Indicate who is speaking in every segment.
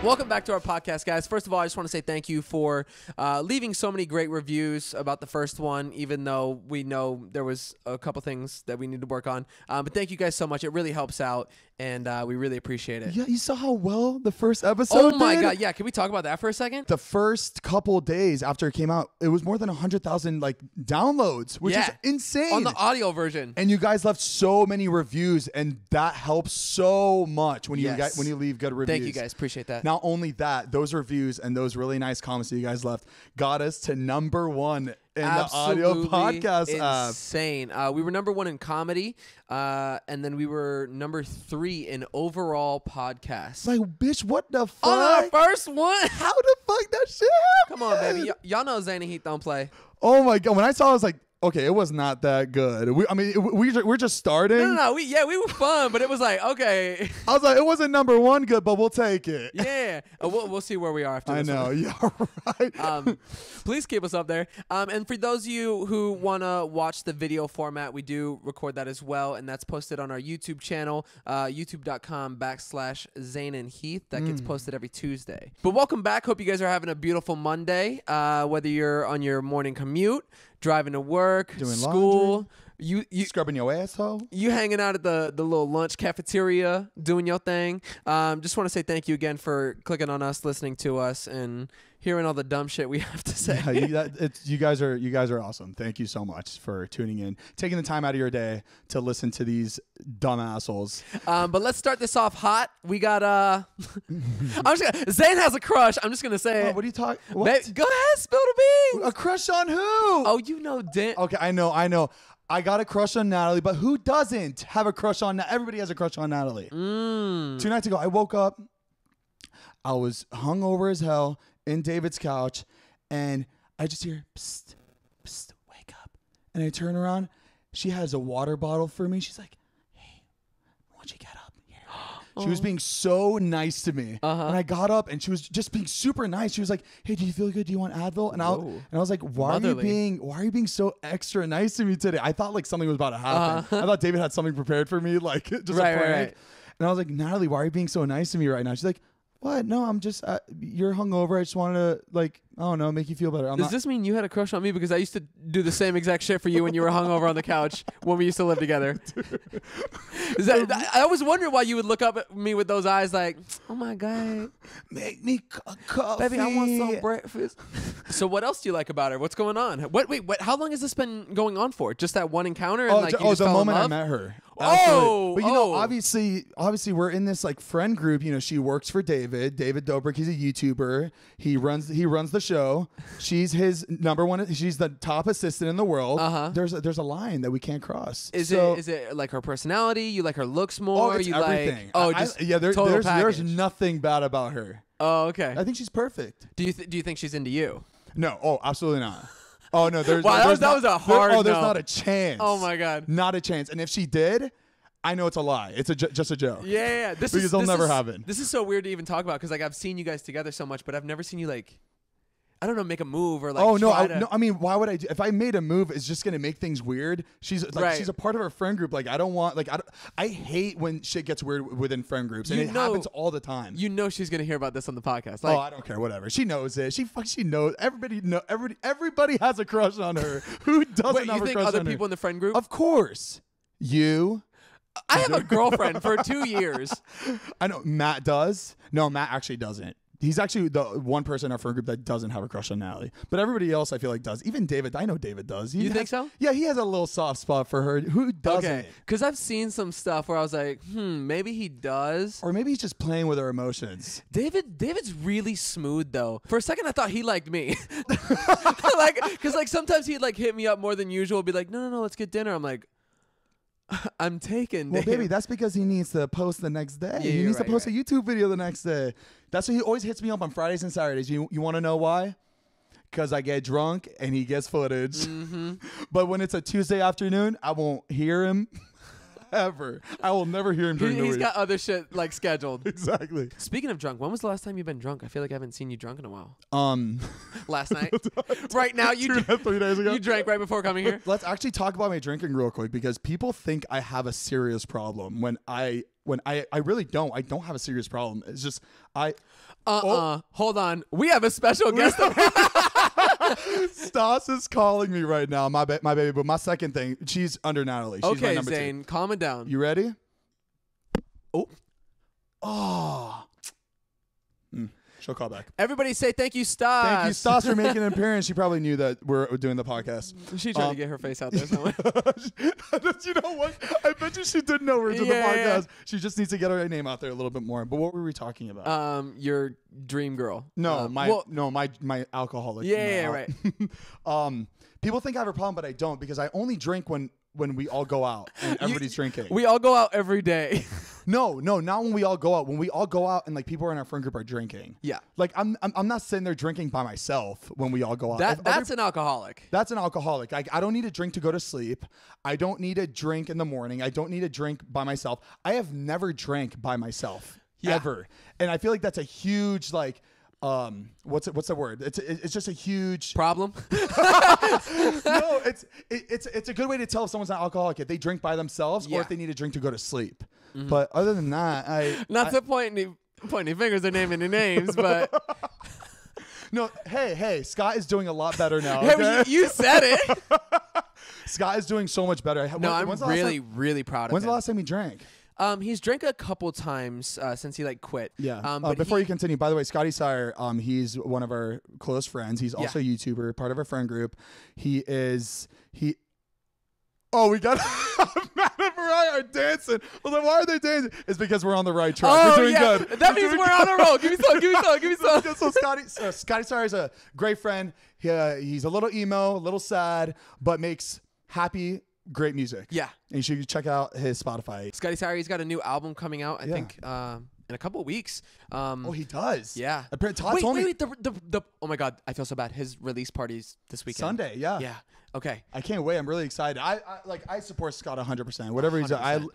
Speaker 1: Welcome back to our podcast, guys. First of all, I just want to say thank you for leaving so many great reviews about the first one, even though we know there was a couple things that we need to work on. But thank you guys so much. It really helps out, and we really appreciate it.
Speaker 2: Yeah, you saw how well the first episode
Speaker 1: Oh, my
Speaker 2: did?
Speaker 1: God. Yeah, can we talk about that for a second?
Speaker 2: The first couple days after it came out, it was more than 100,000 like downloads, which is insane.
Speaker 1: On the audio version.
Speaker 2: And you guys left so many reviews, and that helps so much when you when you leave good reviews.
Speaker 1: Thank you, guys. Appreciate that.
Speaker 2: Not only that, those reviews and those really nice comments that you guys left got us to #1 in the audio podcast app.
Speaker 1: Insane. We were #1 in comedy, and then we were #3 in overall podcasts.
Speaker 2: Like, bitch, what the fuck?
Speaker 1: On our first one?
Speaker 2: How the fuck that shit happened?
Speaker 1: Come on, baby. Y'all know Zane and Heath don't play.
Speaker 2: Oh my God. When I saw it, I was like, okay, it was not that good. We're just starting.
Speaker 1: No. We were fun, but it was like, okay.
Speaker 2: I was like, it wasn't #1 good, but we'll take it.
Speaker 1: Yeah. We'll see where we are after this.
Speaker 2: I know.
Speaker 1: One.
Speaker 2: Yeah, right.
Speaker 1: Please keep us up there. And for those of you who want to watch the video format, we do record that as well, and that's posted on our YouTube channel, youtube.com/Zane and Heath. That gets posted every Tuesday. But welcome back. Hope you guys are having a beautiful Monday, whether you're on your morning commute, driving to work,
Speaker 2: doing
Speaker 1: school,
Speaker 2: laundry, you scrubbing your asshole,
Speaker 1: you hanging out at the little lunch cafeteria, doing your thing. Just want to say thank you again for clicking on us, listening to us, and hearing all the dumb shit we have to say.
Speaker 2: Yeah, you guys are awesome. Thank you so much for tuning in, taking the time out of your day to listen to these dumb assholes.
Speaker 1: But let's start this off hot. We got Zane has a crush. I'm just gonna say.
Speaker 2: What are you talking?
Speaker 1: Go ahead, spill the beans.
Speaker 2: A crush on who?
Speaker 1: Oh, you know,
Speaker 2: Okay, I know. I got a crush on Natalie, but who doesn't have a crush on Natalie? Everybody has a crush on Natalie. 2 nights ago, I woke up. I was hungover as hell in David's couch, and I just hear, psst, psst, wake up. And I turn around. She has a water bottle for me. She's like, hey, why don't you get up? Here. She was being so nice to me. And I got up, and she was just being super nice. She was like, hey, do you feel good? Do you want Advil? And I was like, why are you being so extra nice to me today? I thought like something was about to happen. I thought David had something prepared for me, like just a prank. Right. And I was like, Natalie, why are you being so nice to me right now? She's like, what? No, I'm just, you're hungover. I just wanted to, like, I don't know, make you feel better.
Speaker 1: Does this mean you had a crush on me? Because I used to do the same exact shit for you when you were hungover on the couch when we used to live together. I was wondering why you would look up at me with those eyes like, oh my God.
Speaker 2: Make me coffee.
Speaker 1: Baby, I want some breakfast. So what else do you like about her? What's going on? Wait, how long has this been going on for? Just that one encounter? And
Speaker 2: The moment I met her. But you know, obviously we're in this like friend group. You know, she works for David Dobriks. He's a YouTuber. He runs the show. She's his #1. She's the top assistant in the world. There's a line that we can't cross.
Speaker 1: Is it like her personality? You like her looks more?
Speaker 2: Oh, it's
Speaker 1: you
Speaker 2: everything. There's nothing bad about her.
Speaker 1: Oh, okay.
Speaker 2: I think she's perfect.
Speaker 1: Do you think she's into you?
Speaker 2: No. Oh, absolutely not. Oh no, that was
Speaker 1: a hard no.
Speaker 2: There's not a chance.
Speaker 1: Oh my God,
Speaker 2: not a chance. And if she did, I know it's a lie. It's just a joke.
Speaker 1: Yeah.
Speaker 2: This will never happen.
Speaker 1: This is so weird to even talk about because like I've seen you guys together so much, but I've never seen you like, I don't know, make a move or like.
Speaker 2: Oh no, I mean, why would I do? If I made a move, it's just gonna make things weird. She's she's a part of our friend group. Like I don't want I hate when shit gets weird within friend groups, and it happens all the time.
Speaker 1: You know she's gonna hear about this on the podcast.
Speaker 2: Like, I don't care, whatever. She knows it. She knows. Everybody has a crush on her. Who doesn't have a crush on her?
Speaker 1: You think other people in the friend group?
Speaker 2: Of course, you.
Speaker 1: I have a girlfriend for 2 years.
Speaker 2: I know Matt does. No, Matt actually doesn't. He's actually the one person in our friend group that doesn't have a crush on Natalie. But everybody else I feel like does. Even David. I know David does.
Speaker 1: You think so?
Speaker 2: Yeah, he has a little soft spot for her. Who doesn't?
Speaker 1: Okay. Because I've seen some stuff where I was like, maybe he does.
Speaker 2: Or maybe he's just playing with her emotions.
Speaker 1: David's really smooth, though. For a second, I thought he liked me. Because sometimes he'd hit me up more than usual. Be like, no, let's get dinner. I'm like, I'm taken.
Speaker 2: Well, baby, that's because he needs to post the next day. He needs to post a YouTube video the next day. That's why he always hits me up on Fridays and Saturdays. You want to know why? Because I get drunk and he gets footage. But when it's a Tuesday afternoon, I won't hear him ever. I will never hear him during the week.
Speaker 1: He's got other shit scheduled.
Speaker 2: Exactly.
Speaker 1: Speaking of drunk, when was the last time you've been drunk? I feel like I haven't seen you drunk in a while. Last night. Right now,
Speaker 2: 3 days ago.
Speaker 1: You drank right before coming here.
Speaker 2: Let's actually talk about my drinking real quick because people think I have a serious problem when I when I really don't. I don't have a serious problem. It's just
Speaker 1: Hold on. We have a special guest.
Speaker 2: Stas is calling me right now, my baby. But my second thing, she's under Natalie. She's my
Speaker 1: Okay,
Speaker 2: number
Speaker 1: Zane, calm it down.
Speaker 2: two. You ready? Oh. She'll call back.
Speaker 1: Everybody say thank you, Stas.
Speaker 2: Thank you, Stas, for making an appearance. She probably knew that we're doing the podcast.
Speaker 1: She tried to get her face out there somewhere.
Speaker 2: You know what? I bet you she didn't know we were doing the podcast. She just needs to get her name out there a little bit more. But what were we talking about?
Speaker 1: Your dream girl.
Speaker 2: No, my alcoholic.
Speaker 1: Right.
Speaker 2: People think I have a problem, but I don't, because I only drink when we all go out and everybody's drinking.
Speaker 1: We all go out every day.
Speaker 2: No, not when we all go out. When we all go out and like people in our friend group are drinking.
Speaker 1: Yeah.
Speaker 2: Like I'm not sitting there drinking by myself when we all go out.
Speaker 1: That's an alcoholic.
Speaker 2: That's an alcoholic. I don't need a drink to go to sleep. I don't need a drink in the morning. I don't need a drink by myself. I have never drank by myself ever. And I feel like that's a huge like what's the word? It's just a huge
Speaker 1: problem.
Speaker 2: No, it's a good way to tell if someone's an alcoholic, if they drink by themselves or if they need a drink to go to sleep. Mm-hmm. But other than that,
Speaker 1: not to point any fingers or name any names, but
Speaker 2: no. Hey, Scott is doing a lot better now.
Speaker 1: Hey,
Speaker 2: Okay?
Speaker 1: you said it.
Speaker 2: Scott is doing so much better.
Speaker 1: No, I'm really proud of him.
Speaker 2: When's the last time he drank?
Speaker 1: He's drank a couple times since he quit.
Speaker 2: Yeah. But before you continue, by the way, Scotty Sire, he's one of our close friends. He's also a YouTuber, part of our friend group. Oh, we got Matt and Mariah are dancing. I was like, why are they dancing? It's because we're on the right track. We're doing good.
Speaker 1: That means we're on a roll. Give me some.
Speaker 2: So Scotty Sire is a great friend. He's a little emo, a little sad, but makes happy, great music.
Speaker 1: Yeah.
Speaker 2: And you should check out his Spotify.
Speaker 1: Scotty Sire, he's got a new album coming out, I think, in a couple of weeks.
Speaker 2: He does?
Speaker 1: Yeah.
Speaker 2: Todd told me.
Speaker 1: Wait, oh my God, I feel so bad. His release party's this weekend.
Speaker 2: Sunday, yeah.
Speaker 1: Yeah. Okay.
Speaker 2: I can't wait. I'm really excited. I support Scott 100%. Whatever he's doing.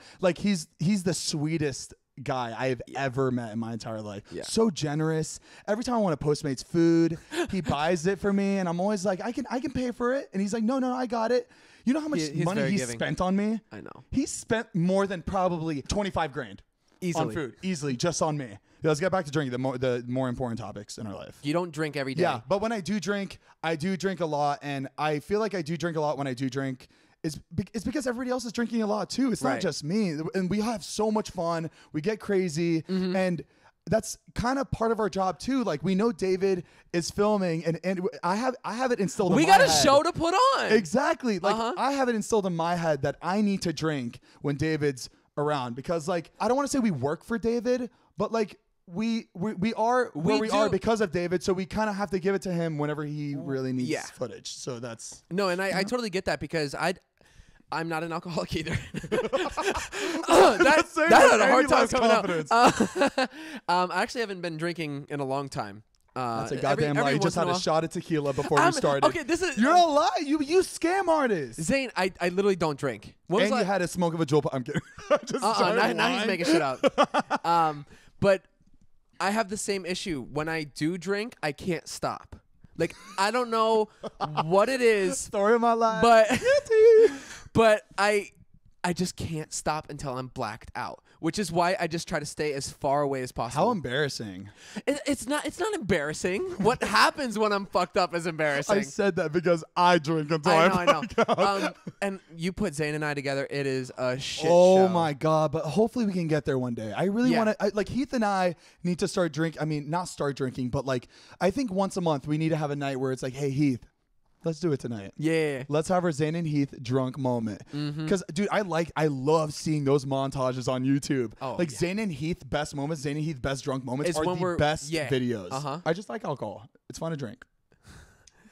Speaker 2: He's the sweetest guy I have ever met in my entire life. Yeah. So generous. Every time I want to Postmates food, he buys it for me, and I'm always like, I can pay for it. And he's like, no, I got it. You know how much money he spent on me?
Speaker 1: I know.
Speaker 2: He spent more than probably $25,000
Speaker 1: easily
Speaker 2: on food, just on me. Let's get back to drinking, the more important topics in our life.
Speaker 1: You don't drink every day.
Speaker 2: Yeah, but when I do drink a lot, and I feel like I do drink a lot when I do drink. It's because everybody else is drinking a lot too. It's not just me, and we have so much fun. We get crazy, and that's kind of part of our job too. Like, we know David is filming, and I have it instilled in my head.
Speaker 1: We got a show to put on.
Speaker 2: Exactly. Like, I have it instilled in my head that I need to drink when David's around, because like, I don't want to say we work for David, but like we are where we are because of David, so we kind of have to give it to him whenever he really needs footage. So that's
Speaker 1: I totally get that, because I'm not an alcoholic either. that had a hard time coming out. I actually haven't been drinking in a long time.
Speaker 2: That's a goddamn lie. You just had a shot of tequila before we started.
Speaker 1: Okay,
Speaker 2: you're a lie. You scam artist.
Speaker 1: Zane, I literally don't drink.
Speaker 2: You had a smoke of a Joel. I'm kidding.
Speaker 1: Now he's making shit up. But I have the same issue. When I do drink, I can't stop. Like, I don't know what it is.
Speaker 2: Story of my life.
Speaker 1: But I just can't stop until I'm blacked out, which is why I just try to stay as far away as possible.
Speaker 2: How embarrassing.
Speaker 1: It's not embarrassing. What happens when I'm fucked up is embarrassing.
Speaker 2: I said that because I drink until
Speaker 1: I know. And you put Zane and I together, it is a shit show.
Speaker 2: Oh my God. But hopefully we can get there one day. I really want to, like, Heath and I need to start not start drinking, but like, I think once a month we need to have a night where it's like, hey, Heath, let's do it tonight.
Speaker 1: Yeah.
Speaker 2: Let's have our Zane and Heath drunk moment. Because, dude, I love seeing those montages on YouTube. Zane and Heath best moments, Zane and Heath best drunk moments are the best videos. I just like alcohol. It's fun to drink.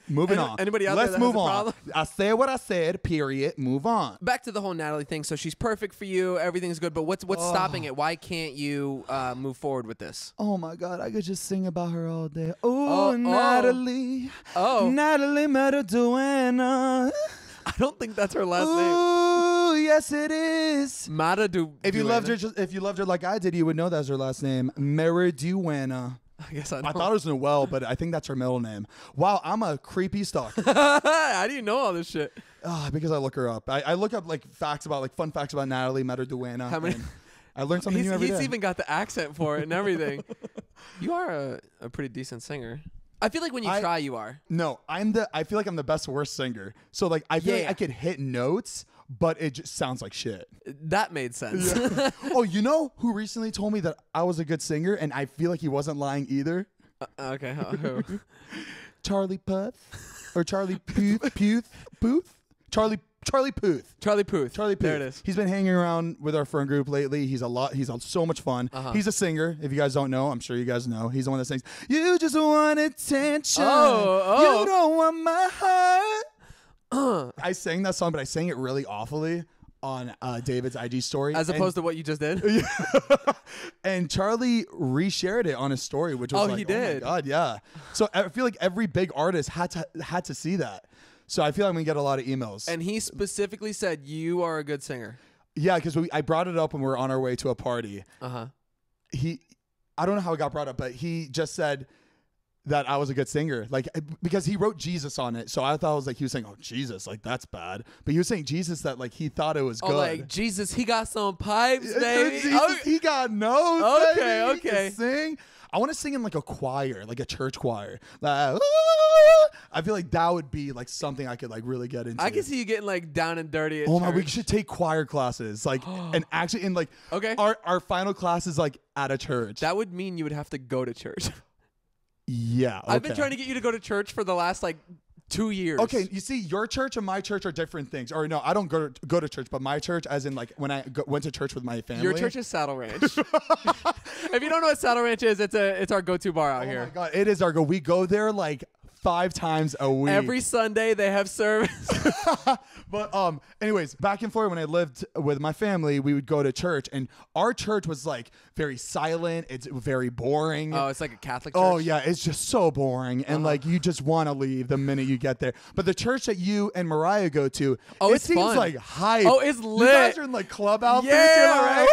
Speaker 2: Moving on.
Speaker 1: Anybody out
Speaker 2: Let's
Speaker 1: there
Speaker 2: move
Speaker 1: has a
Speaker 2: on.
Speaker 1: problem?
Speaker 2: I said what I said, period. Move on.
Speaker 1: Back to the whole Natalie thing. So she's perfect for you. Everything's good. But what's stopping it? Why can't you move forward with this?
Speaker 2: Oh, my God. I could just sing about her all day. Oh, Natalie.
Speaker 1: Oh.
Speaker 2: Natalie Mataduena.
Speaker 1: I don't think that's her last name.
Speaker 2: Oh, yes, it is.
Speaker 1: If
Speaker 2: you loved her like I did, you would know that's her last name. Meriduena.
Speaker 1: I guess I know.
Speaker 2: I thought it was Noelle, but I think that's her middle name. Wow, I'm a creepy stalker.
Speaker 1: How do you know all this shit?
Speaker 2: Because I look her up. I look up like fun facts about Natalie Mataduena. I learn something new every day.
Speaker 1: He's even got the accent for it and everything. You are a pretty decent singer. I feel like when you try, you are.
Speaker 2: No, I feel like I'm the best worst singer. So like I feel like I could hit notes, but it just sounds like shit.
Speaker 1: That made sense.
Speaker 2: Yeah. Oh, you know who recently told me that I was a good singer, and I feel like he wasn't lying either?
Speaker 1: Okay. Who?
Speaker 2: Charlie Puth or Charlie Puth? Charlie Puth.
Speaker 1: Charlie Puth.
Speaker 2: Charlie Puth.
Speaker 1: There it is.
Speaker 2: He's been hanging around with our friend group lately. He's so much fun. He's a singer. If you guys don't know, I'm sure you guys know. He's the one that sings, "You just want attention. You don't want my heart." I sang that song, but I sang it really awfully on David's IG story.
Speaker 1: As opposed to what you just did?
Speaker 2: And Charlie reshared it on his story, which was
Speaker 1: he did?
Speaker 2: Oh my God, yeah. So I feel like every big artist had to see that. So I feel like I'm going to get a lot of emails.
Speaker 1: And he specifically said, you are a good singer.
Speaker 2: Yeah, because I brought it up when we were on our way to a party. I don't know how it got brought up, but he just said that I was a good singer, like, because he wrote Jesus on it. So I thought it was like he was saying, "Oh, Jesus, like that's bad," but he was saying Jesus that like he thought it was good.
Speaker 1: Like Jesus, he got some pipes, baby.
Speaker 2: Jesus, he got nose.
Speaker 1: Okay,
Speaker 2: baby.
Speaker 1: okay.
Speaker 2: He can sing. I want to sing in like a choir, like a church choir. Like, I feel like that would be like something I could like really get into.
Speaker 1: I can see you getting like down and dirty. At
Speaker 2: oh
Speaker 1: church.
Speaker 2: my, we should take choir classes, like, and actually in like our final class is like at a church.
Speaker 1: That would mean you would have to go to church.
Speaker 2: Yeah, okay.
Speaker 1: I've been trying to get you to go to church for the last like 2 years.
Speaker 2: Okay, you see, your church and my church are different things. Or no, I don't go to church, but my church, as in like when I went to church with my family.
Speaker 1: Your church is Saddle Ranch. If you don't know what Saddle Ranch is, it's our go-to bar out here.
Speaker 2: Oh my God, it is our go. We go there like 5 times a week.
Speaker 1: Every Sunday they have service.
Speaker 2: But anyways, back in Florida when I lived with my family, we would go to church, and our church was like very silent. It's very boring.
Speaker 1: Oh, it's like a Catholic church?
Speaker 2: Oh yeah, it's just so boring, and like you just want to leave the minute you get there. But the church that you and Mariah go to, it seems
Speaker 1: fun.
Speaker 2: like hype.
Speaker 1: Oh, it's lit.
Speaker 2: You guys are in like club outfits.
Speaker 1: Yeah,
Speaker 2: right?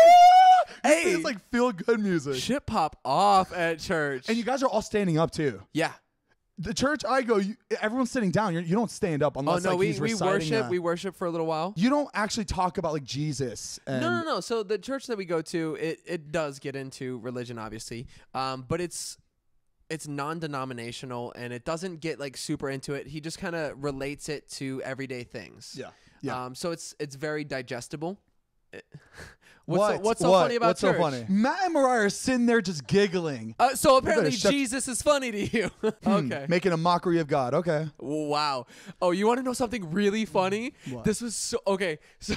Speaker 1: Hey,
Speaker 2: it's like feel good music.
Speaker 1: Shit pop off at church.
Speaker 2: And you guys are all standing up too.
Speaker 1: Yeah.
Speaker 2: The church I go, everyone's sitting down. You don't stand up unless he's reciting.
Speaker 1: We worship for a little while.
Speaker 2: You don't actually talk about like Jesus. And
Speaker 1: No. So the church that we go to, it does get into religion, obviously, but it's non-denominational and it doesn't get like super into it. He just kind of relates it to everyday things.
Speaker 2: Yeah.
Speaker 1: So it's very digestible.
Speaker 2: What's
Speaker 1: so funny about church?
Speaker 2: So funny? Matt and Mariah are sitting there just giggling.
Speaker 1: So apparently Jesus is funny to you. Okay.
Speaker 2: Making a mockery of God. Okay.
Speaker 1: Wow. Oh, you want to know something really funny?
Speaker 2: What?
Speaker 1: This was so okay. So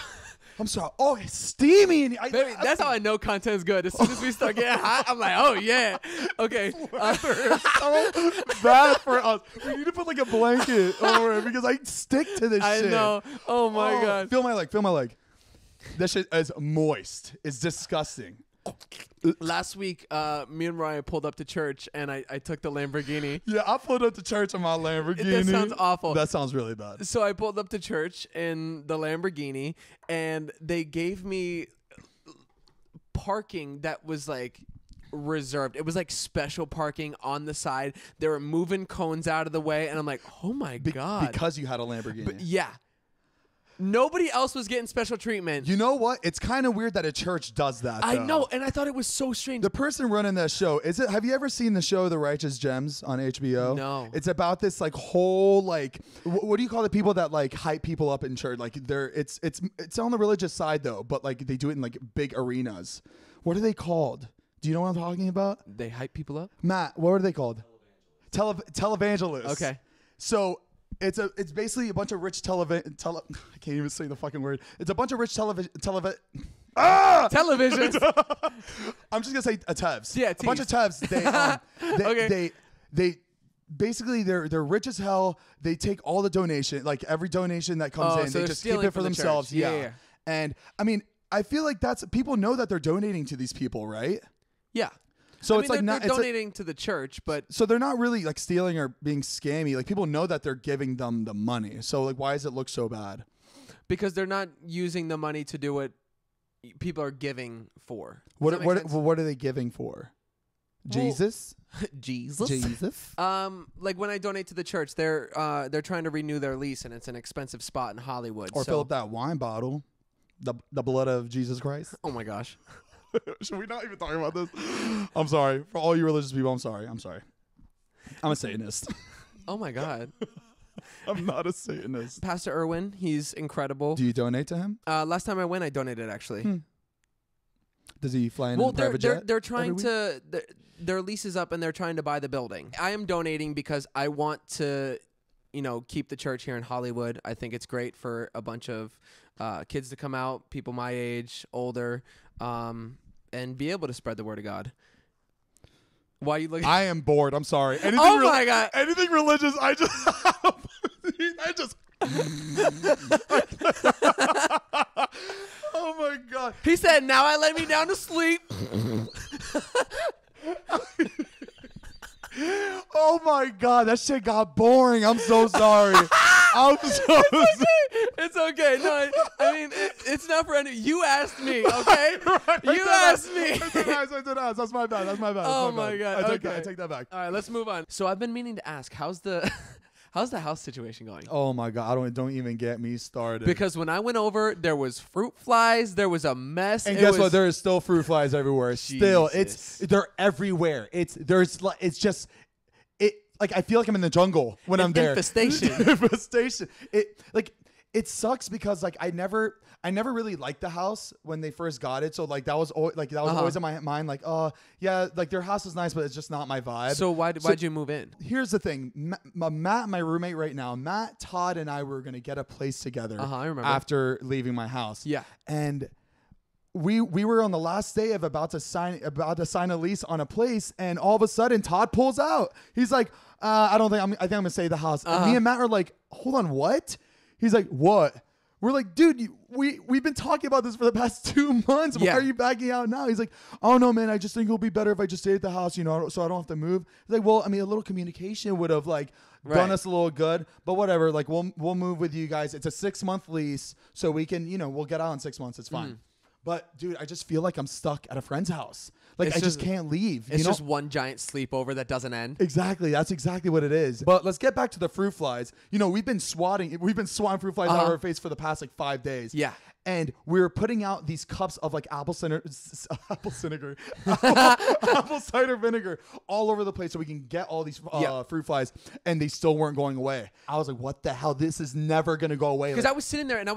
Speaker 2: I'm sorry. Oh, it's steamy.
Speaker 1: baby, that's how I know content's good. As soon as we start getting hot, I'm like, oh yeah. Okay.
Speaker 2: So bad for us. We need to put like a blanket over it because I stick to this shit.
Speaker 1: I know. Oh my God.
Speaker 2: Feel my leg. This shit is moist. It's disgusting.
Speaker 1: Last week, me and Mariah pulled up to church, and I took the Lamborghini.
Speaker 2: Yeah, I pulled up to church in my Lamborghini.
Speaker 1: That sounds awful.
Speaker 2: That sounds really bad.
Speaker 1: So I pulled up to church in the Lamborghini, and they gave me parking that was like reserved. It was like special parking on the side. They were moving cones out of the way, and I'm like, oh my God.
Speaker 2: Because you had a Lamborghini.
Speaker 1: Yeah. Nobody else was getting special treatment.
Speaker 2: You know what? It's kind of weird that a church does that.
Speaker 1: I know, and I thought it was so strange.
Speaker 2: The person running that show, have you ever seen the show The Righteous Gems on HBO?
Speaker 1: No.
Speaker 2: It's about this like whole like what do you call the people that like hype people up in church? Like it's on the religious side though, but like they do it in like big arenas. What are they called? Do you know what I'm talking about?
Speaker 1: They hype people up?
Speaker 2: Matt, what are they called? Televangelists.
Speaker 1: Okay.
Speaker 2: So it's basically a bunch of rich I can't even say the fucking word. It's a bunch of rich televisions. I'm just gonna say tevs.
Speaker 1: Yeah,
Speaker 2: a bunch of tevs. They basically they're rich as hell. They take all the donation, like every donation that comes in,
Speaker 1: so
Speaker 2: they just keep it for themselves.
Speaker 1: Yeah.
Speaker 2: And I mean, I feel like people know that they're donating to these people, right?
Speaker 1: Yeah.
Speaker 2: So
Speaker 1: I
Speaker 2: it's
Speaker 1: mean,
Speaker 2: like not
Speaker 1: they're donating to the church, but
Speaker 2: so they're not really like stealing or being scammy. Like people know that they're giving them the money. So like, why does it look so bad?
Speaker 1: Because they're not using the money to do what people are giving for.
Speaker 2: What are they giving for? Jesus.
Speaker 1: Jesus. Like when I donate to the church, they're trying to renew their lease, and it's an expensive spot in Hollywood.
Speaker 2: Or fill up that wine bottle, the blood of Jesus Christ.
Speaker 1: Oh my gosh.
Speaker 2: Should we not even talk about this? I'm sorry. For all you religious people, I'm sorry. I'm a Satanist.
Speaker 1: Oh my God.
Speaker 2: I'm not a Satanist.
Speaker 1: Pastor Irwin, he's incredible.
Speaker 2: Do you donate to him?
Speaker 1: Last time I went, I donated actually.
Speaker 2: Does he fly in a private jet?
Speaker 1: They're trying to. Their lease is up, and they're trying to buy the building. I am donating because I want to, keep the church here in Hollywood. I think it's great for a bunch of kids to come out, people my age, older, and be able to spread the word of God. Why are you looking?
Speaker 2: I am bored. I'm sorry.
Speaker 1: My God!
Speaker 2: Anything religious? I just. Oh my God.
Speaker 1: He said, "Now I lay me down to sleep."
Speaker 2: Oh my God, that shit got boring. I'm so sorry.
Speaker 1: It's okay. No, I mean it's not for any. You asked me, okay? You asked me.
Speaker 2: I did ask. That's my bad.
Speaker 1: Oh my God.
Speaker 2: I take that back.
Speaker 1: All right, let's move on. So I've been meaning to ask, how's the house situation going?
Speaker 2: Oh my God, don't even get me started.
Speaker 1: Because when I went over, there was fruit flies, there was a mess.
Speaker 2: And guess what? There is still fruit flies everywhere. Still, they're everywhere. I feel like I'm in the jungle when I'm there. Infestation. It sucks because I never really liked the house when they first got it. So that was always in my mind. Their house is nice, but it's just not my vibe.
Speaker 1: So why'd you move in?
Speaker 2: Here's the thing, Matt, my roommate right now, Matt, Todd, and I were gonna get a place together.
Speaker 1: I remember
Speaker 2: after leaving my house. Yeah, and we were on the last day of about to sign a lease on a place, and all of a sudden Todd pulls out. He's like, I think I'm gonna stay at the house. And me and Matt are like, hold on, what? He's like, what? We're like, dude, we've been talking about this for the past 2 months. Why are you backing out now? He's like, oh no, man, I just think it'll be better if I just stay at the house, so I don't have to move. He's like, well, I mean, a little communication would have done us a little good, but whatever. We'll move with you guys. It's a 6-month lease, so we can, we'll get out in 6 months. It's fine. But dude, I just feel like I'm stuck at a friend's house. I just can't leave.
Speaker 1: It's just one giant sleepover that doesn't end.
Speaker 2: Exactly. That's exactly what it is. But let's get back to the fruit flies. We've been swatting fruit flies out of our face for the past 5 days. Yeah. And we were putting out these cups of apple cider vinegar all over the place so we can get all these fruit flies, and they still weren't going away. I was like, what the hell? This is never going to go away.
Speaker 1: Because I was sitting there and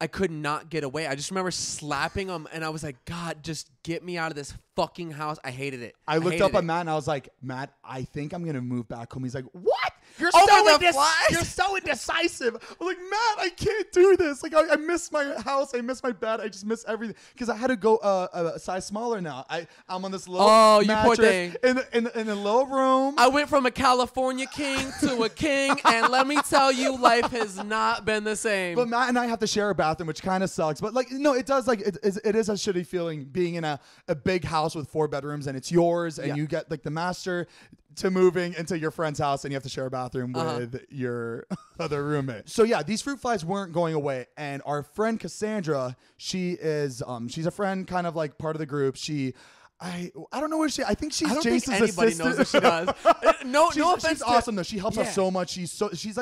Speaker 1: I could not get away. I just remember slapping them, and I was like, God, just get me out of this fucking house. I hated it.
Speaker 2: I looked up at Matt, and I was like, Matt, I think I'm going to move back home. He's like, what? You're so indecisive. I was like, Matt, I can't do this. I miss my house. I miss my bed. I just miss everything. Because I had to go a size smaller now. I'm on this little mattress in a little room.
Speaker 1: I went from a California king to a king, and let me tell you, life has not been the same.
Speaker 2: But Matt and I have to share a bathroom, which kind of sucks. But no, it does. It is a shitty feeling being in a big house with 4 bedrooms, and it's yours, and you get the master to moving into your friend's house, and you have to share a bathroom with your other roommate. So yeah, these fruit flies weren't going away, and our friend Cassandra, she's a friend, kind of part of the group. I don't know where I think she's Jason's assistant.
Speaker 1: Anybody knows what she does. No offense.
Speaker 2: She's awesome though. She helps us so much. She's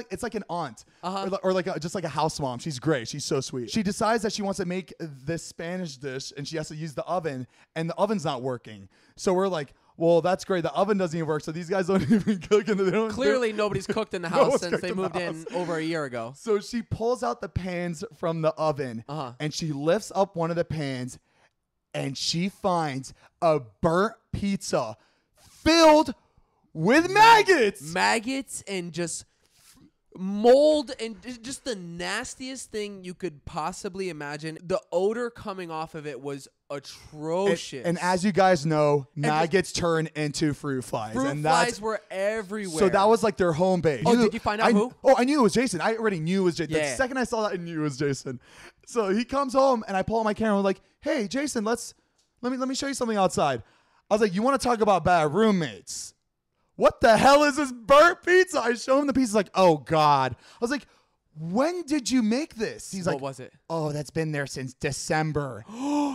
Speaker 2: it's like an aunt or just like a house mom. She's great. She's so sweet. She decides that she wants to make this Spanish dish, and she has to use the oven, and the oven's not working. So we're like, well, that's great. The oven doesn't even work, so these guys don't even cook. And
Speaker 1: Clearly, nobody's cooked in the house since they moved in over a year ago.
Speaker 2: So she pulls out the pans from the oven, and she lifts up one of the pans, and she finds a burnt pizza filled with maggots.
Speaker 1: Maggots and just mold and just the nastiest thing you could possibly imagine. The odor coming off of it was atrocious.
Speaker 2: And as you guys know, maggots turn into fruit flies.
Speaker 1: Fruit flies were everywhere.
Speaker 2: So that was their home base.
Speaker 1: Oh, did you find out who?
Speaker 2: Oh, I knew it was Jason. I already knew it was Jason.
Speaker 1: Yeah.
Speaker 2: The second I saw that, I knew it was Jason. So he comes home, and I pull out my camera. I'm like, hey, Jason, let me show you something outside. I was like, you want to talk about bad roommates? What the hell is this burnt pizza? I show him the pizza. He's like, oh, God. I was like, when did you make this? He's like,
Speaker 1: what was it?
Speaker 2: Oh, that's been there since December.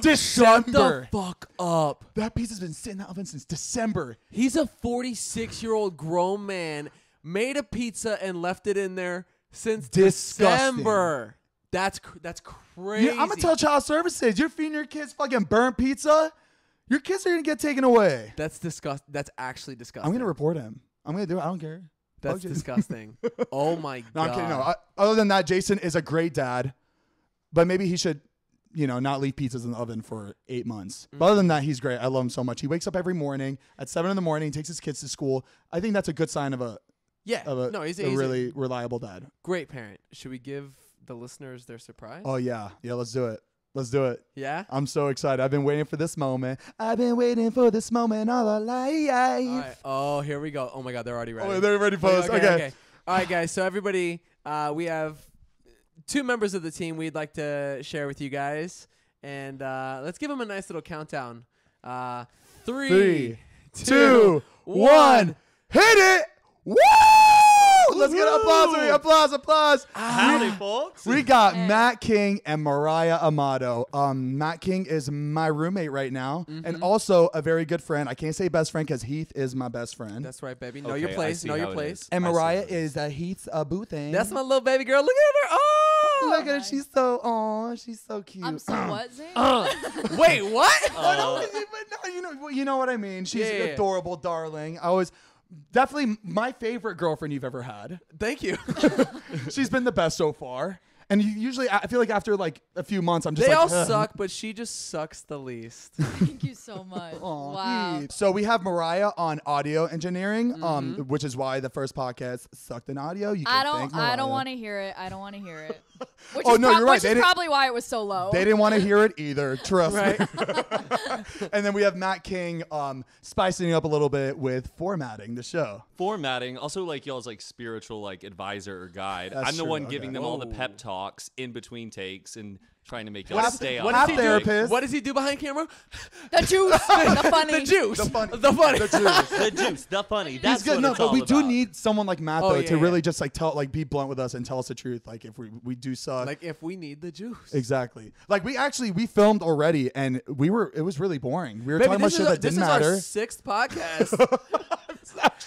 Speaker 2: December.
Speaker 1: Shut the fuck up.
Speaker 2: That pizza's been sitting in the oven since December.
Speaker 1: He's a 46-year-old grown man, made a pizza and left it in there since December. That's crazy.
Speaker 2: I'm gonna tell child services. You're feeding your kids fucking burnt pizza. Your kids are gonna get taken away.
Speaker 1: That's disgusting. That's actually disgusting.
Speaker 2: I'm gonna report him. I'm gonna do it. I don't care.
Speaker 1: That's disgusting. Oh my god.
Speaker 2: No, I'm kidding. No. Other than that, Jason is a great dad, but maybe he should, not leave pizzas in the oven for 8 months. But other than that, he's great. I love him so much. He wakes up every morning at 7 a.m, takes his kids to school. I think that's a good sign of a he's a really reliable dad.
Speaker 1: Great parent. Should we give the listeners their surprise?
Speaker 2: Oh yeah, let's do it. Let's do it.
Speaker 1: Yeah?
Speaker 2: I'm so excited. I've been waiting for this moment. I've been waiting for this moment all our life.
Speaker 1: All right. Oh, here we go. Oh my god, they're already ready.
Speaker 2: Oh, they're ready for us. Okay.
Speaker 1: All right, guys. So everybody, we have 2 members of the team we'd like to share with you guys. And let's give them a nice little countdown. 3, 2, 1.
Speaker 2: Hit it! Woo! Let's get applause.
Speaker 3: Howdy, folks.
Speaker 2: We got Matt King and Mariah Amato. Matt King is my roommate right now, and also a very good friend. I can't say best friend because Heath is my best friend.
Speaker 1: That's right, baby. Know your place. Know your place.
Speaker 2: And Mariah is Heath's boo thing.
Speaker 1: That's my little baby girl. Look at her. Oh,
Speaker 2: look at her. She's so cute.
Speaker 4: I'm so what, Zane?
Speaker 1: Wait, what?
Speaker 2: No, you know what I mean. She's an adorable darling. I was definitely my favorite girlfriend you've ever had.
Speaker 1: Thank you.
Speaker 2: She's been the best so far. And usually, I feel like after like a few months, I'm just
Speaker 1: they
Speaker 2: like,
Speaker 1: all suck, but she just sucks the least.
Speaker 4: Thank you so much.
Speaker 2: Aw,
Speaker 4: wow.
Speaker 2: Heath. So we have Mariah on audio engineering, which is why the first podcast sucked in audio. You can thank Mariah.
Speaker 4: I don't want to hear it. I don't want to hear it. Which
Speaker 2: you're right.
Speaker 4: Which is probably why it was so low.
Speaker 2: They didn't want to hear it either. Trust me. And then we have Matt King spicing it up a little bit with formatting the show.
Speaker 3: Formatting, also like y'all's like spiritual like advisor or guide.
Speaker 2: That's
Speaker 3: I'm the
Speaker 2: true.
Speaker 3: one giving them all the pep talks in between takes and trying to make y'all stay on.
Speaker 1: What does he do behind camera?
Speaker 4: The juice, the funny,
Speaker 1: the juice,
Speaker 2: the funny,
Speaker 1: the funny,
Speaker 2: the juice,
Speaker 3: the juice, the funny. That's
Speaker 2: good.
Speaker 3: what
Speaker 2: No,
Speaker 3: it's
Speaker 2: but
Speaker 3: all
Speaker 2: we do
Speaker 3: about.
Speaker 2: need someone like Matt though to really just like be blunt with us and tell us the truth. Like if we do suck.
Speaker 1: Like if we need the juice.
Speaker 2: Exactly. Like we filmed already and it was really boring. We were talking about shit that didn't matter.
Speaker 1: This is our 6th podcast.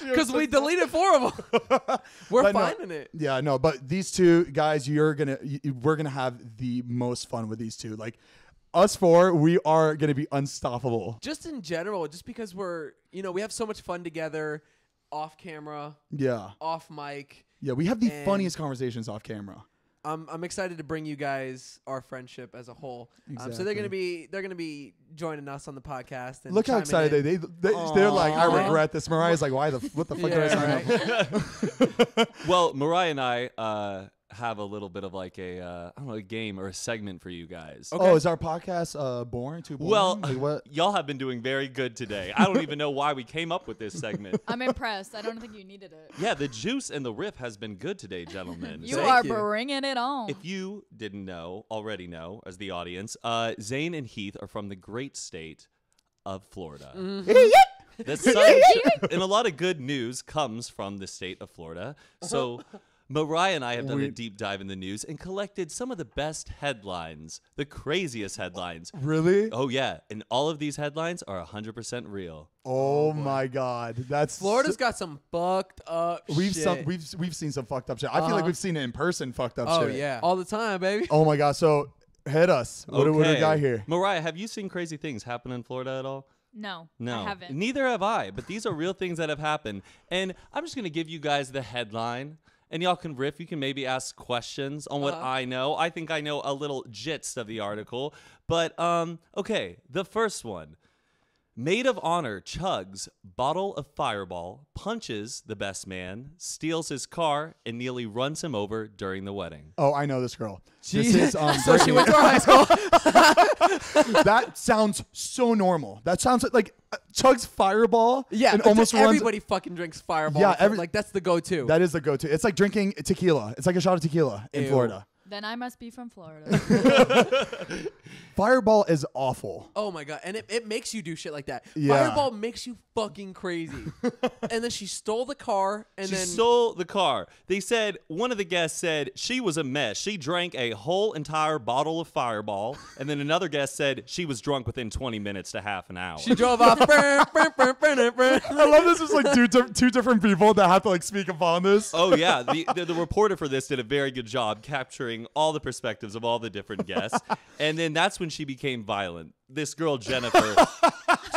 Speaker 1: Because we deleted 4 of them. We're finding it.
Speaker 2: Yeah, no, but these 2 guys, we're gonna have the most fun with these 2. Like us 4, we are gonna be unstoppable.
Speaker 1: Just in general, just because we have so much fun together, off camera, off mic.
Speaker 2: Yeah, we have the funniest conversations off camera.
Speaker 1: I'm excited to bring you guys our friendship as a whole.
Speaker 2: Exactly.
Speaker 1: So they're gonna be joining us on the podcast. And
Speaker 2: look how excited they're like, I regret this. Mariah's like, what the fuck did I sign up?
Speaker 3: Well, Mariah and I have a little bit of like a game or a segment for you guys.
Speaker 2: Okay. Oh, is our podcast boring? Too boring?
Speaker 3: Well,
Speaker 2: like what?
Speaker 3: Y'all have been doing very good today. I don't even know why we came up with this segment.
Speaker 4: I'm impressed. I don't think you needed it.
Speaker 3: Yeah, the juice and the riff has been good today, gentlemen.
Speaker 4: You are bringing it on.
Speaker 3: If you didn't already know, as the audience, Zane and Heath are from the great state of Florida. The sun and a lot of good news comes from the state of Florida. So Mariah and I have done a deep dive in the news and collected some of the best headlines, the craziest headlines.
Speaker 2: Really?
Speaker 3: Oh, yeah. And all of these headlines are 100% real.
Speaker 2: Oh my God.
Speaker 1: Florida's got some fucked up shit.
Speaker 2: We've seen some fucked up shit. I feel like we've seen it in person fucked up shit.
Speaker 1: Oh, yeah. All the time, baby.
Speaker 2: Oh my God. So hit us. What do we got here?
Speaker 3: Mariah, have you seen crazy things happen in Florida at all?
Speaker 4: No,
Speaker 3: I
Speaker 4: haven't.
Speaker 3: Neither have I, but these are real things that have happened. And I'm just going to give you guys the headline. And y'all can riff. You can maybe ask questions on what I know. I think I know a little gist of the article. But, okay, the first one. Maid of honor chugs bottle of Fireball, punches the best man, steals his car, and nearly runs him over during the wedding.
Speaker 2: Oh, I know this girl.
Speaker 1: So she went to our high school.
Speaker 2: That sounds so normal. That sounds like chugs Fireball.
Speaker 1: Yeah,
Speaker 2: and almost
Speaker 1: everybody fucking drinks Fireball.
Speaker 2: Yeah,
Speaker 1: like that's the go-to.
Speaker 2: That is the go-to. It's like drinking tequila. It's like a shot of tequila in Florida.
Speaker 4: Then I must be from Florida.
Speaker 2: Fireball is awful.
Speaker 1: Oh my God. And it makes you do shit like that.
Speaker 2: Yeah.
Speaker 1: Fireball makes you fucking crazy. And then she stole the car.
Speaker 3: She stole the car. They said, one of the guests said she was a mess. She drank a whole entire bottle of Fireball. And then another guest said she was drunk within 20 minutes to half an hour.
Speaker 1: She drove off.
Speaker 2: I love this. It's like two different people that have to like speak upon this.
Speaker 3: Oh, yeah. The reporter for this did a very good job capturing hearing all the perspectives of all the different guests. And then that's when she became violent. This girl, Jennifer,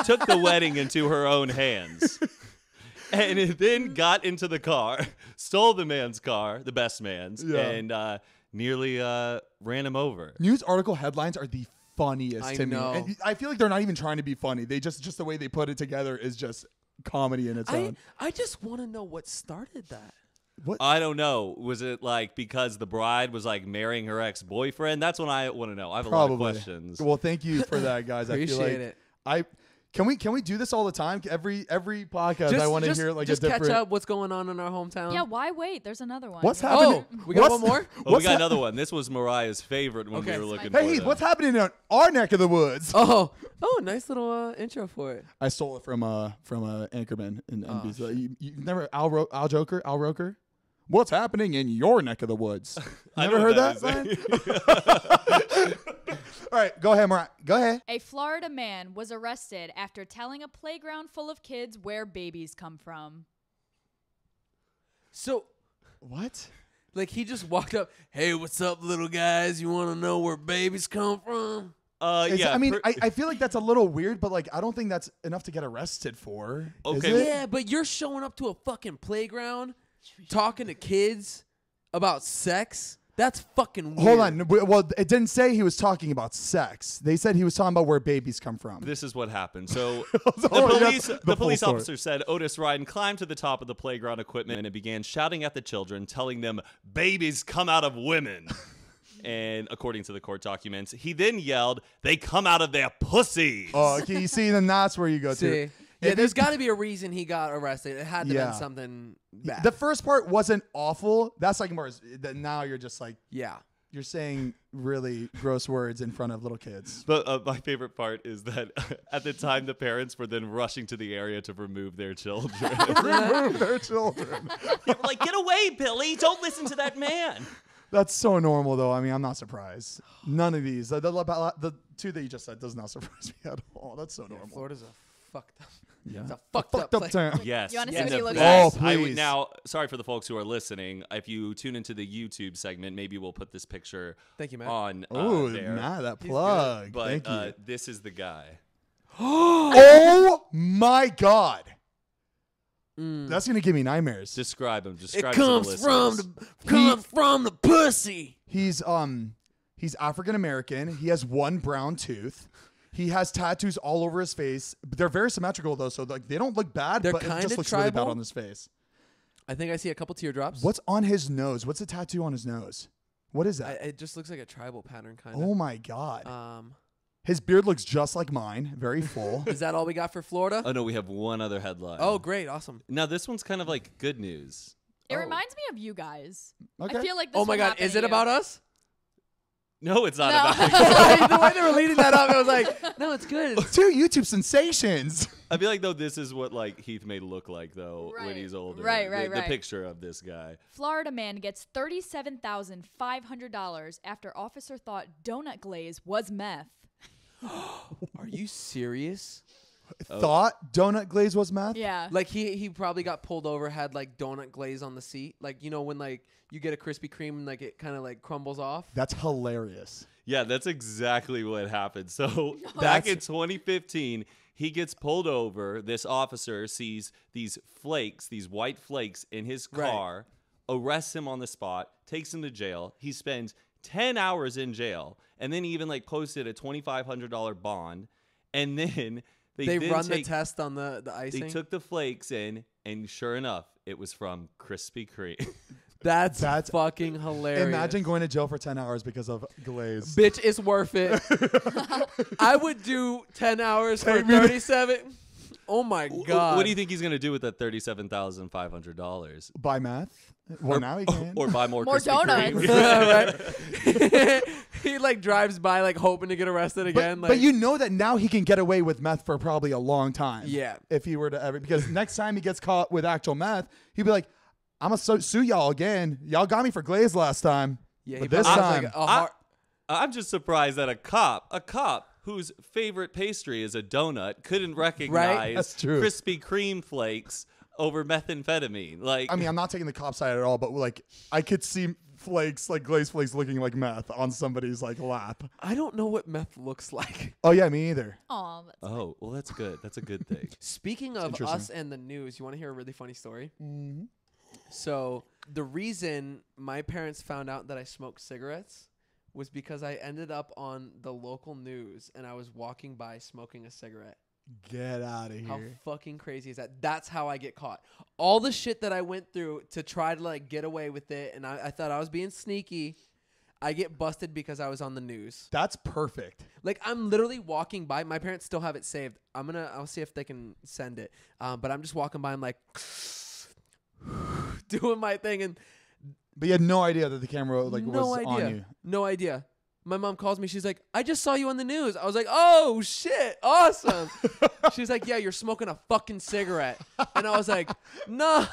Speaker 3: took the wedding into her own hands. And then got into the car, stole the man's car, the best man's, and nearly ran him over.
Speaker 2: News article headlines are the funniest to
Speaker 1: know.
Speaker 2: me. And I feel like they're not even trying to be funny. They just the way they put it together is just comedy in its own.
Speaker 1: I just want to know what started that.
Speaker 2: What?
Speaker 3: I don't know. Was it like because the bride was like marrying her ex-boyfriend? That's what I want to know. I have a lot of questions.
Speaker 2: Well, thank you for that, guys. I feel
Speaker 1: Appreciate
Speaker 2: like
Speaker 1: it.
Speaker 2: Can we do this all the time? Every podcast, I want to hear like
Speaker 1: just
Speaker 2: a different.
Speaker 1: catch up what's going on in our hometown.
Speaker 4: Yeah, why wait? There's another one.
Speaker 2: What's happening?
Speaker 1: Oh, we got one more?
Speaker 3: Oh, we got another one. This was Mariah's favorite when
Speaker 1: Okay.
Speaker 3: we were looking for
Speaker 2: Hey Heath,
Speaker 3: them.
Speaker 2: what's happening in our neck of the woods?
Speaker 1: Oh, nice little intro for it.
Speaker 2: I stole it from Anchorman in NBC. You never Al Roker. What's happening in your neck of the woods?
Speaker 3: I
Speaker 2: Never
Speaker 3: know
Speaker 2: heard
Speaker 3: what
Speaker 2: that?
Speaker 3: is.
Speaker 2: Ryan? All right, go ahead, Mariah. Go ahead.
Speaker 4: A Florida man was arrested after telling a playground full of kids where babies come from.
Speaker 1: So,
Speaker 2: What?
Speaker 1: like, he just walked up. Hey, what's up, little guys? You want to know where babies come from?
Speaker 3: Yeah.
Speaker 2: I mean, I feel like that's a little weird, but like I don't think that's enough to get arrested for. Is
Speaker 3: Okay.
Speaker 2: it?
Speaker 1: Yeah, but you're showing up to a fucking playground talking to kids about sex. That's fucking weird.
Speaker 2: Hold on. Well, it didn't say he was talking about sex. They said he was talking about where babies come from.
Speaker 3: This is what happened. So
Speaker 2: Oh,
Speaker 3: the
Speaker 2: full
Speaker 3: police
Speaker 2: story.
Speaker 3: officer said Otis Ryan climbed to the top of the playground equipment and began shouting at the children, telling them, "Babies come out of women." And according to the court documents, he then yelled, "They come out of their pussies."
Speaker 2: Oh, okay. You see, then that's where you go
Speaker 1: See?
Speaker 2: to.
Speaker 1: Yeah, there's got to be a reason he got arrested. It had to
Speaker 2: Yeah.
Speaker 1: have been something bad.
Speaker 2: The first part wasn't awful. That second part is that now you're just like
Speaker 1: yeah.
Speaker 2: you're saying really gross words in front of little kids.
Speaker 3: But my favorite part is that at the time, the parents were then rushing to the area to remove their children.
Speaker 2: Remove their children.
Speaker 3: They were like, "Get away, Billy! Don't listen to that man."
Speaker 2: That's so normal, though. I mean, I'm not surprised. None of these. The two that you just said does not surprise me at all. That's so normal.
Speaker 1: Florida's a fucked up.
Speaker 2: Yeah.
Speaker 1: It's a fucked up place.
Speaker 2: town.
Speaker 3: Yes.
Speaker 4: You wanna see
Speaker 3: And
Speaker 4: what he
Speaker 3: the
Speaker 4: looks
Speaker 3: best-
Speaker 2: like? Oh,
Speaker 3: I would
Speaker 2: please.
Speaker 3: now, sorry for the folks who are listening. If you tune into the YouTube segment, maybe we'll put this picture
Speaker 1: Thank you, Matt.
Speaker 3: on
Speaker 2: Oh,
Speaker 3: there.
Speaker 2: Matt, that
Speaker 1: He's
Speaker 2: plug.
Speaker 3: But
Speaker 2: Thank you.
Speaker 3: this is the guy.
Speaker 2: Oh my God.
Speaker 1: Mm.
Speaker 2: That's gonna give me nightmares.
Speaker 3: Describe him. Describe
Speaker 1: It comes from the pussy.
Speaker 2: He's African American. He has one brown tooth. He has tattoos all over his face. They're very symmetrical though, so like they don't look bad,
Speaker 1: They're
Speaker 2: but it
Speaker 1: kinda
Speaker 2: just looks really bad
Speaker 1: tribal.
Speaker 2: on his face.
Speaker 1: I think I see a couple teardrops.
Speaker 2: What's on his nose? What's the tattoo on his nose? What is that?
Speaker 1: It just looks like a tribal pattern, kind of.
Speaker 2: Oh my God.
Speaker 1: Um,
Speaker 2: His beard looks just like mine, very full.
Speaker 1: is that all we got for Florida?
Speaker 3: Oh, no, we have one other headline.
Speaker 1: Oh, great, awesome.
Speaker 3: Now, this one's kind of like good news.
Speaker 4: It reminds me of you guys.
Speaker 2: Okay.
Speaker 4: I feel like this
Speaker 1: Oh my
Speaker 4: would
Speaker 1: God,
Speaker 4: happen
Speaker 1: is
Speaker 4: to
Speaker 1: it
Speaker 4: you.
Speaker 1: about us?
Speaker 3: No, it's not
Speaker 4: No.
Speaker 3: about
Speaker 1: The way they were leading that up, I was like, no, it's good.
Speaker 2: Two YouTube sensations.
Speaker 3: I feel like, though, this is what, like, Heath may look like, though, when
Speaker 4: Right.
Speaker 3: he's older.
Speaker 4: Right.
Speaker 3: The picture of this guy.
Speaker 4: Florida man gets $37,500 after officer thought donut glaze was meth.
Speaker 1: Are you serious?
Speaker 2: Thought donut glaze was meth?
Speaker 4: Yeah.
Speaker 1: Like he probably got pulled over, had like donut glaze on the seat. Like, you know, when like you get a Krispy Kreme and like it kind of like crumbles off.
Speaker 2: That's hilarious.
Speaker 3: Yeah, that's exactly what happened. So back in 2015, he gets pulled over. This officer sees these flakes, these white flakes in his car, arrests him on the spot, takes him to jail. He spends 10 hours in jail, and then he even like posted a $2,500 bond. And then they
Speaker 1: run the test on the icing.
Speaker 3: They took the flakes in, and sure enough, it was from Krispy Kreme.
Speaker 1: That's
Speaker 2: That's-
Speaker 1: fucking hilarious.
Speaker 2: Imagine going to jail for 10 hours because of glaze.
Speaker 1: Bitch, it's worth it. I would do 10 hours for
Speaker 2: Take me to-
Speaker 1: 37. Oh my God.
Speaker 3: What do you think he's going to do with that $37,500?
Speaker 2: Buy meth? Well, now he can.
Speaker 3: Or buy more
Speaker 4: More
Speaker 3: Krispy
Speaker 4: donuts.
Speaker 3: Kreme?
Speaker 1: Right? He like drives by like hoping to get arrested again.
Speaker 2: But you know that now he can get away with meth for probably a long time.
Speaker 1: Yeah.
Speaker 2: If he were to ever, because next time he gets caught with actual meth, he'd be like, I'm going to sue y'all again. Y'all got me for glaze last time.
Speaker 1: Yeah,
Speaker 2: but
Speaker 1: he
Speaker 2: this
Speaker 1: probably has,
Speaker 2: time,
Speaker 1: like, a hard-
Speaker 3: I'm just surprised that a cop whose favorite pastry is a donut couldn't recognize
Speaker 2: That's true.
Speaker 3: Krispy Kreme flakes over methamphetamine. Like,
Speaker 2: I mean, I'm not taking the cop side at all, but like I could see flakes, like glazed flakes, looking like meth on somebody's like lap.
Speaker 1: I don't know what meth looks like.
Speaker 2: Oh yeah, me either.
Speaker 4: Oh, that's
Speaker 3: oh, well, that's good. That's a good thing.
Speaker 1: Speaking of
Speaker 2: interesting.
Speaker 1: us and the news, you want to hear a really funny story?
Speaker 2: Mm-hmm.
Speaker 1: So the reason my parents found out that I smoked cigarettes was because I ended up on the local news and I was walking by smoking a cigarette.
Speaker 2: Get out of here.
Speaker 1: How fucking crazy is that? That's how I get caught. All the shit that I went through to try to like get away with it, and I thought I was being sneaky. I get busted because I was on the news.
Speaker 2: That's perfect.
Speaker 1: Like, I'm literally walking by. My parents still have it saved. I'll see if they can send it. But I'm just walking by. I'm like doing my thing, and
Speaker 2: But you had no idea that the camera like was on you.
Speaker 1: No idea. My mom calls me. She's like, I just saw you on the news. I was like, oh, shit. Awesome. She's like, yeah, you're smoking a fucking cigarette. And I was like, no.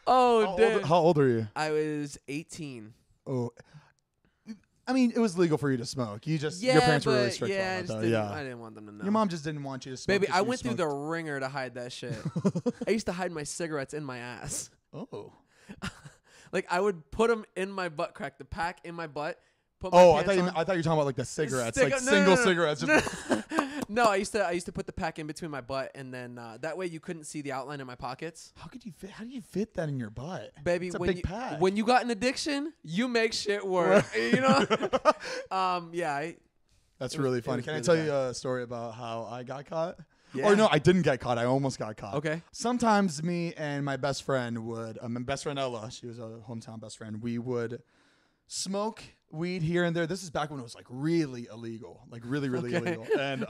Speaker 1: Oh, dude.
Speaker 2: How old are you?
Speaker 1: I was 18.
Speaker 2: Oh, I mean, it was legal for you to smoke. Your parents were really strict on it, though.
Speaker 1: I didn't want them to know.
Speaker 2: Your mom just didn't want you to smoke.
Speaker 1: Baby, I went through the ringer to hide that shit. I used to hide my cigarettes in my ass.
Speaker 2: Oh.
Speaker 1: Like, I would put them in my butt crack, the pack in my butt. Put my
Speaker 2: Oh, I
Speaker 1: pants
Speaker 2: thought
Speaker 1: on.
Speaker 2: you were talking about like the cigarettes, like
Speaker 1: No,
Speaker 2: single
Speaker 1: no.
Speaker 2: cigarettes.
Speaker 1: No, I used to put the pack in between my butt, and then that way you couldn't see the outline of my pockets.
Speaker 2: How do you fit that in your butt?
Speaker 1: Baby,
Speaker 2: It's a
Speaker 1: when
Speaker 2: big
Speaker 1: you
Speaker 2: pack.
Speaker 1: when you got an addiction, you make shit work. You know? Yeah.
Speaker 2: That's
Speaker 1: it was-
Speaker 2: really
Speaker 1: it
Speaker 2: funny.
Speaker 1: was
Speaker 2: Can I
Speaker 1: really
Speaker 2: tell
Speaker 1: bad.
Speaker 2: you a story about how I got caught?
Speaker 1: Yeah.
Speaker 2: Or no, I didn't get caught. I almost got caught.
Speaker 1: Okay.
Speaker 2: Sometimes me and my best friend would, my best friend Ella, she was a hometown best friend, we would smoke weed here and there. This is back when it was like really illegal, like really illegal. And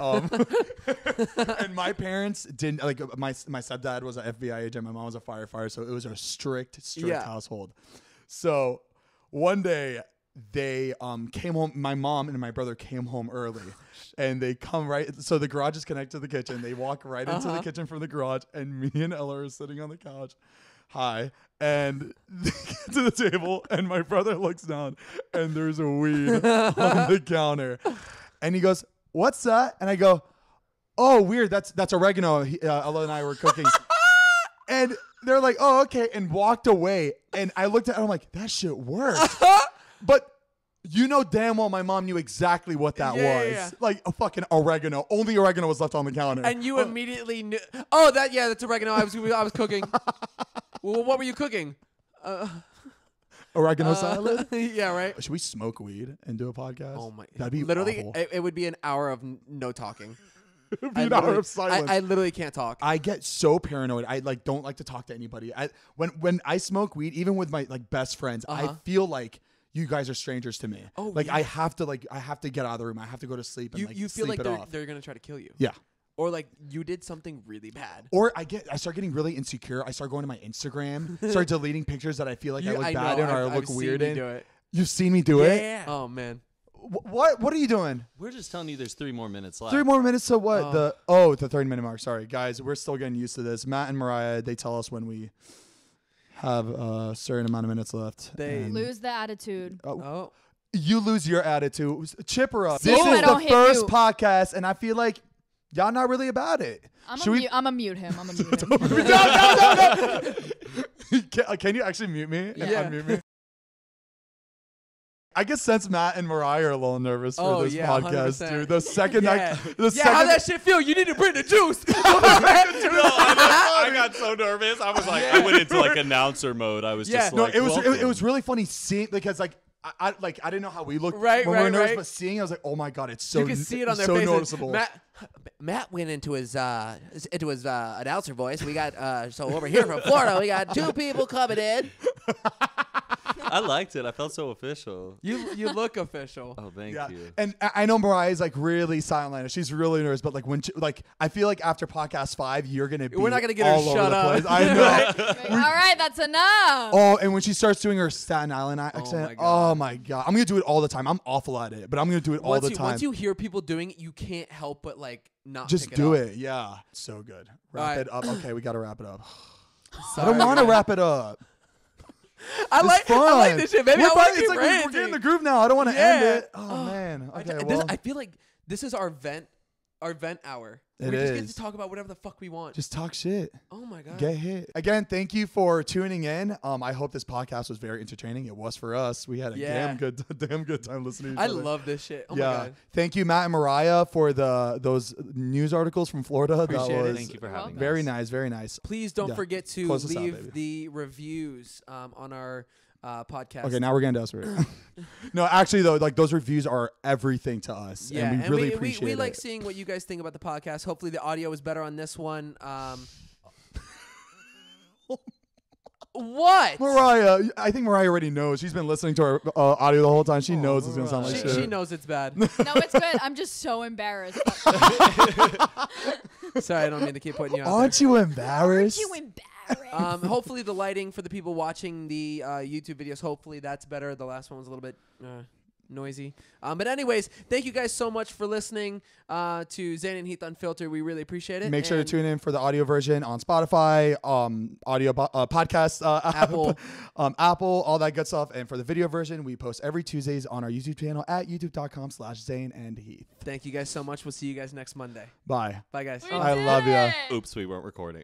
Speaker 2: and my parents didn't like my stepdad was an FBI agent, my mom was a firefighter, so it was a strict household. So one day they came home. My mom and my brother came home early, and they come right. So the garage is connected to the kitchen. They walk right into the kitchen from the garage, and me and Ella are sitting on the couch. Hi, and they get to the table, and my brother looks down, and there's a weed on the counter, and he goes, "What's that?" And I go, "Oh, weird. That's oregano." Ella and I were cooking, and they're like, "Oh, okay," and walked away. And I looked at it, I'm like, "That shit worked." But you know damn well my mom knew exactly what that was.
Speaker 1: Yeah.
Speaker 2: Like a fucking oregano. Only oregano was left on the counter.
Speaker 1: And you immediately knew. Oh, that's oregano. I was cooking. Well, what were you cooking?
Speaker 2: Oregano salad?
Speaker 1: Yeah, right.
Speaker 2: Should we smoke weed and do a podcast?
Speaker 1: Oh my!
Speaker 2: That'd be
Speaker 1: literally.
Speaker 2: awful.
Speaker 1: It would be an hour of no talking.
Speaker 2: It'd be an hour of silence.
Speaker 1: I literally can't talk.
Speaker 2: I get so paranoid. I like don't like to talk to anybody. When I smoke weed, even with my like best friends, I feel like you guys are strangers to me.
Speaker 1: Oh,
Speaker 2: like
Speaker 1: yeah.
Speaker 2: I have to get out of the room. I have to go to sleep and
Speaker 1: You feel
Speaker 2: sleep
Speaker 1: like
Speaker 2: it off.
Speaker 1: they're gonna try to kill you.
Speaker 2: Yeah.
Speaker 1: Or like you did something really bad.
Speaker 2: Or I start getting really insecure. I start going to my Instagram, start deleting pictures that I feel like I look bad in or I look weird in.
Speaker 1: Do it.
Speaker 2: You've seen me do it?
Speaker 3: Yeah.
Speaker 1: Oh man.
Speaker 2: What are you doing?
Speaker 3: We're just telling you there's 3 more minutes left.
Speaker 2: 3 more minutes to what? The 30-minute mark. Sorry, guys. We're still getting used to this. Matt and Mariah, they tell us when we have a certain amount of minutes left.
Speaker 1: They
Speaker 2: and
Speaker 4: Lose the attitude.
Speaker 1: Oh.
Speaker 2: you lose your attitude. Chipper up.
Speaker 4: See,
Speaker 2: This
Speaker 4: I
Speaker 2: is
Speaker 4: don't
Speaker 2: the
Speaker 4: hit
Speaker 2: first
Speaker 4: you.
Speaker 2: podcast, and I feel like y'all not really about it.
Speaker 4: I'm
Speaker 2: Should we-
Speaker 4: gonna mute him. I'm gonna mute him.
Speaker 2: No. Can you actually mute me? And
Speaker 1: Yeah.
Speaker 2: unmute me? I guess since Matt and Mariah are a little nervous for this podcast,
Speaker 1: 100%.
Speaker 2: dude. The second
Speaker 1: Yeah.
Speaker 2: the
Speaker 1: Yeah, how
Speaker 2: second
Speaker 1: that shit feel? You need to bring the juice.
Speaker 3: I got so nervous. I was like, I went into like announcer mode. I was
Speaker 1: Yeah.
Speaker 3: just
Speaker 2: no,
Speaker 3: like,
Speaker 2: it was
Speaker 3: welcome.
Speaker 2: really funny seeing because like I didn't know how we looked
Speaker 1: Right,
Speaker 2: when we were
Speaker 1: right,
Speaker 2: nervous,
Speaker 1: right.
Speaker 2: but seeing I was like, oh my god, it's so
Speaker 1: You can see it on their
Speaker 2: so
Speaker 1: faces.
Speaker 2: noticeable.
Speaker 1: Matt went into his announcer voice. We got so over here from Florida, we got 2 people coming in.
Speaker 3: I liked it. I felt so official.
Speaker 1: You look official.
Speaker 3: Oh, thank
Speaker 2: Yeah,
Speaker 3: you.
Speaker 2: and I know Mariah's like really silent. She's really nervous, but like when I feel like after podcast 5, you're gonna be
Speaker 1: We're not gonna get her
Speaker 2: all over
Speaker 1: shut
Speaker 2: the
Speaker 1: up.
Speaker 2: place. I know.
Speaker 4: Like, all right, that's enough.
Speaker 2: Oh, and when she starts doing her Staten Island accent,
Speaker 1: my God.
Speaker 2: oh my god, I'm gonna do it all the time. I'm awful at it, but I'm gonna do it all the time.
Speaker 1: Once you hear people doing it, you can't help but like not
Speaker 2: Just
Speaker 1: pick
Speaker 2: do
Speaker 1: it.
Speaker 2: it. Yeah, so good. Wrap
Speaker 1: All right.
Speaker 2: it up. Okay, we gotta wrap it up.
Speaker 1: Sorry.
Speaker 2: I don't want to wrap it up.
Speaker 1: I
Speaker 2: It's
Speaker 1: like
Speaker 2: fun.
Speaker 1: this shit, baby.
Speaker 2: We're
Speaker 1: I want
Speaker 2: fun-
Speaker 1: to
Speaker 2: it's
Speaker 1: keep
Speaker 2: like we're
Speaker 1: ranting.
Speaker 2: getting the groove now. I don't want to
Speaker 1: Yeah.
Speaker 2: end it. Oh man. Okay. Well,
Speaker 1: I feel like this is our vent hour.
Speaker 2: It
Speaker 1: we just get
Speaker 2: is.
Speaker 1: to talk about whatever the fuck we want.
Speaker 2: Just talk shit.
Speaker 1: Oh my god.
Speaker 2: Get hit. Again, thank you for tuning in. I hope this podcast was very entertaining. It was for us. We had a damn good time listening to each other.
Speaker 1: I love this shit. Oh
Speaker 2: yeah.
Speaker 1: my god.
Speaker 2: Thank you, Matt and Mariah, for those news articles from Florida.
Speaker 1: Appreciate
Speaker 2: that
Speaker 1: it.
Speaker 2: was
Speaker 3: Thank you for having me.
Speaker 2: very nice, very nice.
Speaker 1: Please don't
Speaker 2: Yeah.
Speaker 1: forget to
Speaker 2: Close us out,
Speaker 1: leave
Speaker 2: baby.
Speaker 1: the reviews on our podcast.
Speaker 2: Okay, now we're getting desperate. No, actually though, like those reviews are everything to us,
Speaker 1: Yeah,
Speaker 2: and we really appreciate
Speaker 1: we
Speaker 2: it.
Speaker 1: like seeing what you guys think about the podcast. Hopefully the audio is better on this one. What?
Speaker 2: Mariah, I think Mariah already knows. She's been listening to our audio the whole time. She knows it's gonna sound like shit.
Speaker 1: She knows it's bad.
Speaker 4: No, it's good. I'm just so embarrassed.
Speaker 1: Sorry, I don't mean to keep putting you out
Speaker 2: Aren't you embarrassed?
Speaker 4: You embarrassed.
Speaker 1: Hopefully the lighting for the people watching the YouTube videos, hopefully that's better. The last one was a little bit noisy. But anyways, thank you guys so much for listening to Zane and Heath Unfiltered. We really appreciate it.
Speaker 2: Make sure to tune in for the audio version on Spotify, audio podcast,
Speaker 1: Apple.
Speaker 2: Apple, all that good stuff. And for the video version, we post every Tuesdays on our YouTube channel at youtube.com/Zane and Heath.
Speaker 1: Thank you guys so much. We'll see you guys next Monday.
Speaker 2: Bye.
Speaker 1: Bye, guys.
Speaker 2: I love you.
Speaker 3: Oops, we weren't recording.